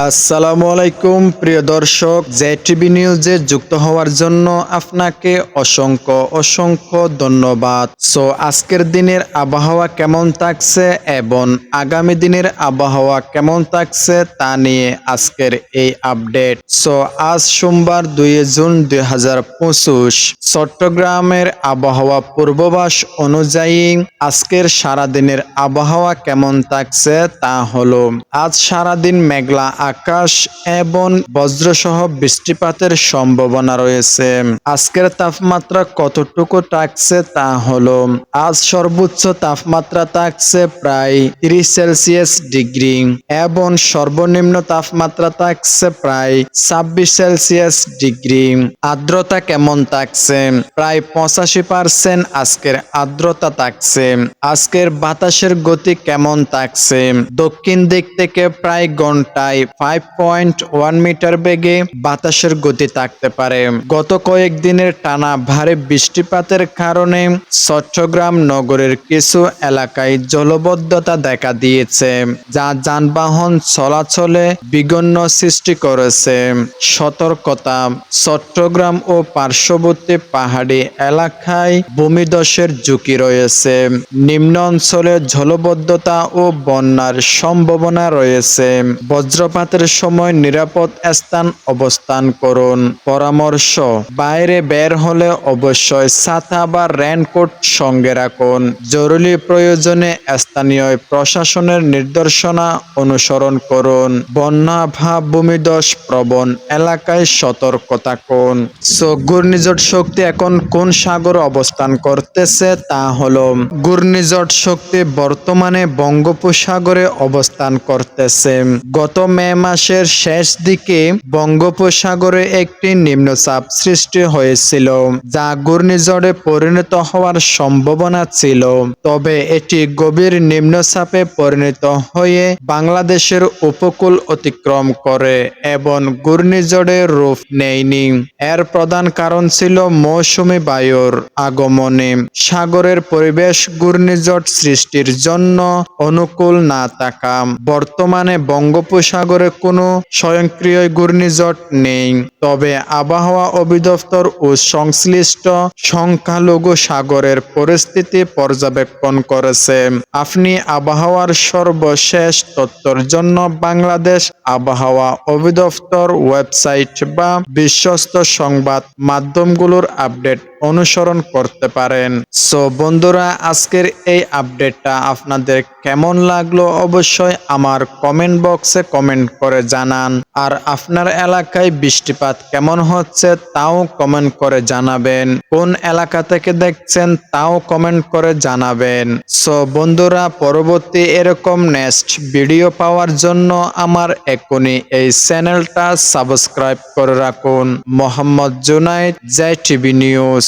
আসসালামু আলাইকুম প্রিয় দর্শক, জেটিভি নিউজে যুক্ত হওয়ার জন্য আপনাকে অসংখ্য ধন্যবাদ। আজকের দিনের আবহাওয়া কেমন থাকছে এবং আগামী দিনের আবহাওয়া কেমন থাকছে তা নিয়ে আজকের এই আপডেট। আজ সোমবার 2 জুন 2025 চট্টগ্রামের আবহাওয়া পূর্বাভাস অনুযায়ী আজকের সারাদিনের আবহাওয়া কেমন থাকছে তা হলো, আজ সারাদিন মেঘলা আকাশ এবং বজ্রসহ বৃষ্টিপাতের সম্ভাবনা রয়েছে। আজকের তাপমাত্রা কতটুকু থাকছে তা হলো, আজ সর্বোচ্চ তাপমাত্রা থাকছে প্রায় 30 সেলসিয়াস ডিগ্রি এবং সর্বনিম্ন তাপমাত্রা থাকছে প্রায় 26 সেলসিয়াস ডিগ্রি। আর্দ্রতা কেমন থাকছে? প্রায় 85% আজকের আর্দ্রতা থাকছে। আজকের বাতাসের গতি কেমন থাকছে? দক্ষিণ দিক থেকে প্রায় ঘন্টায় 5.1 মিটার বেগে বাতাসের গতি থাকতে পারে। গত কয়েকদিনের টানা ভারী বৃষ্টিপাতের কারণে চট্টগ্রাম নগরের কিছু এলাকায় জলবদ্ধতা দেখা দিয়েছে, যা যানবাহন চলাচলে বিঘ্ন সৃষ্টি করেছে। সতর্কতা, চট্টগ্রাম ও পার্শ্ববর্তী পাহাড়ি এলাকায় ভূমিধসের ঝুঁকি রয়েছে। নিম্ন অঞ্চলে জলবদ্ধতা ও বন্যার সম্ভাবনা রয়েছে। বজ্রপাতের সময় নিরাপদ স্থান অবস্থান করুন। পরামর্শ, বাইরে বের হলে অবশ্যই ছাতা বা রেইনকোট সঙ্গে রাখুন। জরুরি প্রয়োজনে স্থানীয় প্রশাসনের নির্দেশনা অনুসরণ করুন। বন্যা বা ভূমিধস প্রবণ এলাকায় সতর্ক থাকুন। ঘূর্ণিঝড় শক্তি এখন কোন সাগরে অবস্থান করতেছে তা হলো, ঘূর্ণিঝড় শক্তি বর্তমানে বঙ্গোপসাগরে অবস্থান করতেছে। গত মে মাসের শেষ দিকে বঙ্গোপসাগরে একটি নিম্নচাপ সৃষ্টি হয়েছিল, যা ঘূর্ণিঝড়ে পরিণত হওয়ার সম্ভাবনা ছিল। তবে এটি গভীর নিম্নচাপে পরিণত হয়ে বাংলাদেশের উপকূল অতিক্রম করে এবং ঘূর্ণিঝড়ের রূপ নেয়নি। এর প্রধান কারণ ছিল মৌসুমী বায়ুর আগমনে সাগরের পরিবেশ ঘূর্ণিঝড় সৃষ্টির জন্য অনুকূল না থাকা। বর্তমানে বঙ্গোপসাগরে কোনো স্বয়ংক্রিয় ঘূর্ণিঝড় নেই, তবে আবহাওয়া অধিদপ্তর ও সংশ্লিষ্ট সংখ্যালঘু সাগরের পরিস্থিতি পর্যবেক্ষণ করেছে। আপনি আবহাওয়ার সর্বশেষ তথ্যের জন্য বাংলাদেশ আবহাওয়া অধিদপ্তর ওয়েবসাইট বা বিশ্বস্ত সংবাদ মাধ্যমগুলোর আপডেট অনুসরণ করতে পারেন। বন্ধুরা, আজকের এই আপডেটটা আপনাদের কেমন লাগলো অবশ্যই আমার কমেন্ট বক্সে কমেন্ট করে জানান। আর আপনার এলাকায় বৃষ্টিপাত কেমন হচ্ছে তাও কমেন্ট করে জানাবেন। কোন এলাকা থেকে দেখছেন তাও কমেন্ট করে জানাবেন। বন্ধুরা, পরবর্তী এরকম নেক্সট ভিডিও পাওয়ার জন্য আমার এখনই এই চ্যানেলটা সাবস্ক্রাইব করে রাখুন। Mohammad Junaid, JTV news.